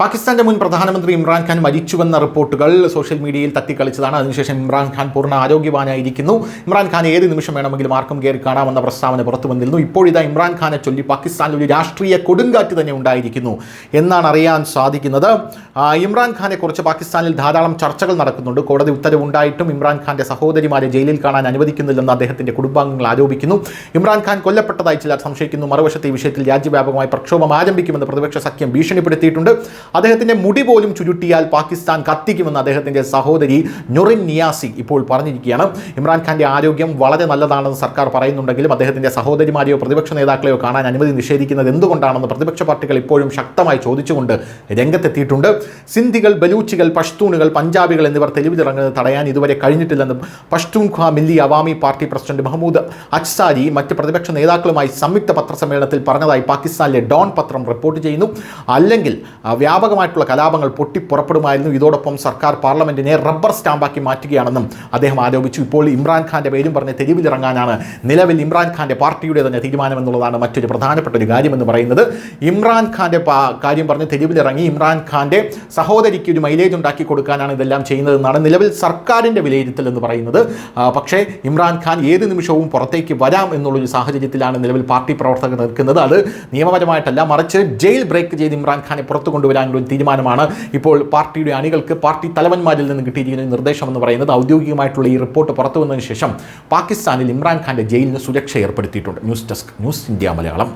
പാകിസ്ഥാന്റെ മുൻ പ്രധാനമന്ത്രി ഇമ്രാൻഖാൻ മരിച്ചുവെന്ന റിപ്പോർട്ടുകൾ സോഷ്യൽ മീഡിയയിൽ തട്ടിക്കളിച്ചതാണ്. അതിനുശേഷം ഇമ്രാൻഖാൻ പൂർണ്ണ ആരോഗ്യവാനായിരിക്കുന്നു. ഇമ്രാൻഖാൻ ഏത് നിമിഷം വേണമെങ്കിലും ആർക്കും കയറി കാണാമെന്ന പ്രസ്താവന പുറത്തു വന്നിരുന്നു. ഇപ്പോഴിതാ ഇമ്രാൻഖാനെ ചൊല്ലി പാകിസ്ഥാനിൽ ഒരു രാഷ്ട്രീയ കൊടുങ്കാറ്റ് തന്നെ ഉണ്ടായിരിക്കുന്നു എന്നാണ് അറിയാൻ സാധിക്കുന്നത്. ഇമ്രാൻഖാനെ കുറിച്ച് പാകിസ്ഥാനിൽ ധാരാളം ചർച്ചകൾ നടക്കുന്നുണ്ട്. കോടതി ഉത്തരവുണ്ടായിട്ടും ഇമ്രാൻഖാന്റെ സഹോദരിമാരെ ജയിലിൽ കാണാൻ അനുവദിക്കുന്നില്ലെന്ന് അദ്ദേഹത്തിന്റെ കുടുംബാംഗങ്ങൾ ആരോപിക്കുന്നു. ഇമ്രാൻഖാൻ കൊല്ലപ്പെട്ടതായി ചിലർ സംശയിക്കുന്നു. മറുവശത്തെ ഈ വിഷയത്തിൽ രാജ്യവ്യാപകമായി പ്രക്ഷോഭം ആരംഭിക്കുമെന്ന് പ്രതിപക്ഷ സഖ്യം ഭീഷണിപ്പെടുത്തിയിട്ടുണ്ട്. അദ്ദേഹത്തിന്റെ മുടി പോലും ചുരുട്ടിയാൽ പാകിസ്ഥാൻ കത്തിക്കുമെന്ന് അദ്ദേഹത്തിന്റെ സഹോദരി നുറിൻ നിയാസി ഇപ്പോൾ പറഞ്ഞിരിക്കുകയാണ്. ഇമ്രാൻഖാന്റെ ആരോഗ്യം വളരെ നല്ലതാണെന്ന് സർക്കാർ പറയുന്നുണ്ടെങ്കിലും അദ്ദേഹത്തിന്റെ സഹോദരിമാരെയോ പ്രതിപക്ഷ നേതാക്കളെയോ കാണാൻ അനുമതി നിഷേധിക്കുന്നത് എന്തുകൊണ്ടാണെന്ന് പ്രതിപക്ഷ പാർട്ടികൾ ഇപ്പോഴും ശക്തമായി ചോദിച്ചുകൊണ്ട് രംഗത്തെത്തിയിട്ടുണ്ട്. സിന്ധികൾ, ബലൂച്ചികൾ, പഷ്തൂണുകൾ, പഞ്ചാബികൾ എന്നിവർ തെരുവിലിറങ്ങുന്നത് തടയാൻ ഇതുവരെ കഴിഞ്ഞിട്ടില്ലെന്നും പഷ്തൂൺഖ്വാ മില്ലി അവാമി പാർട്ടി പ്രസിഡന്റ് മഹ്മൂദ് അച്സാരി മറ്റ് പ്രതിപക്ഷ നേതാക്കളുമായി സംയുക്ത പത്രസമ്മേളനത്തിൽ പറഞ്ഞതായി പാകിസ്ഥാനിലെ ഡോൺ പത്രം റിപ്പോർട്ട് ചെയ്യുന്നു. അല്ലെങ്കിൽ വ്യാപകമായിട്ടുള്ള കലാപങ്ങൾ പൊട്ടിപ്പുറപ്പെടുമായിരുന്നു. ഇതോടൊപ്പം സർക്കാർ പാർലമെന്റിനെ റബ്ബർ സ്റ്റാമ്പാക്കി മാറ്റുകയാണെന്നും അദ്ദേഹം ആരോപിച്ചു. ഇപ്പോൾ ഇമ്രാൻഖാന്റെ പേരും പറഞ്ഞ് തെരുവിലിറങ്ങാനാണ് നിലവിൽ ഇമ്രാൻഖാന്റെ പാർട്ടിയുടെ തന്നെ തീരുമാനമെന്നുള്ളതാണ് മറ്റൊരു പ്രധാനപ്പെട്ട ഒരു കാര്യമെന്ന് പറയുന്നത്. ഇമ്രാൻഖാന്റെ കാര്യം പറഞ്ഞ് തെരുവിലിറങ്ങി ഇമ്രാൻഖാന്റെ സഹോദരിക്ക് ഒരു മൈലേജ് ഉണ്ടാക്കി കൊടുക്കാനാണ് ഇതെല്ലാം ചെയ്യുന്നതെന്നാണ് നിലവിൽ സർക്കാരിൻ്റെ വിലയിരുത്തൽ എന്ന് പറയുന്നത്. പക്ഷേ ഇമ്രാൻഖാൻ ഏത് നിമിഷവും പുറത്തേക്ക് വരാം എന്നുള്ളൊരു സാഹചര്യത്തിലാണ് നിലവിൽ പാർട്ടി പ്രവർത്തകർ നിൽക്കുന്നത്. അത് നിയമപരമായിട്ടല്ല, മറിച്ച് ജയിൽ ബ്രേക്ക് ചെയ്ത് ഇമ്രാൻഖാനെ പുറത്തു കൊണ്ടുവരാനുള്ള ഒരു തീരുമാനമാണ് ഇപ്പോൾ പാർട്ടിയുടെ അണികൾക്ക് പാർട്ടി തലവന്മാരിൽ നിന്ന് കിട്ടിയിരിക്കുന്ന നിർദ്ദേശം എന്ന് പറയുന്നത്. ഔദ്യോഗികമായിട്ടുള്ള ഈ റിപ്പോർട്ട് പുറത്തു വന്നതിന് ശേഷം പാകിസ്ഥാനിൽ ഇമ്രാൻഖാന്റെ ജയിലിന് സുരക്ഷ ഏർപ്പെടുത്തിയിട്ടുണ്ട്. News desk, news India Malayalam.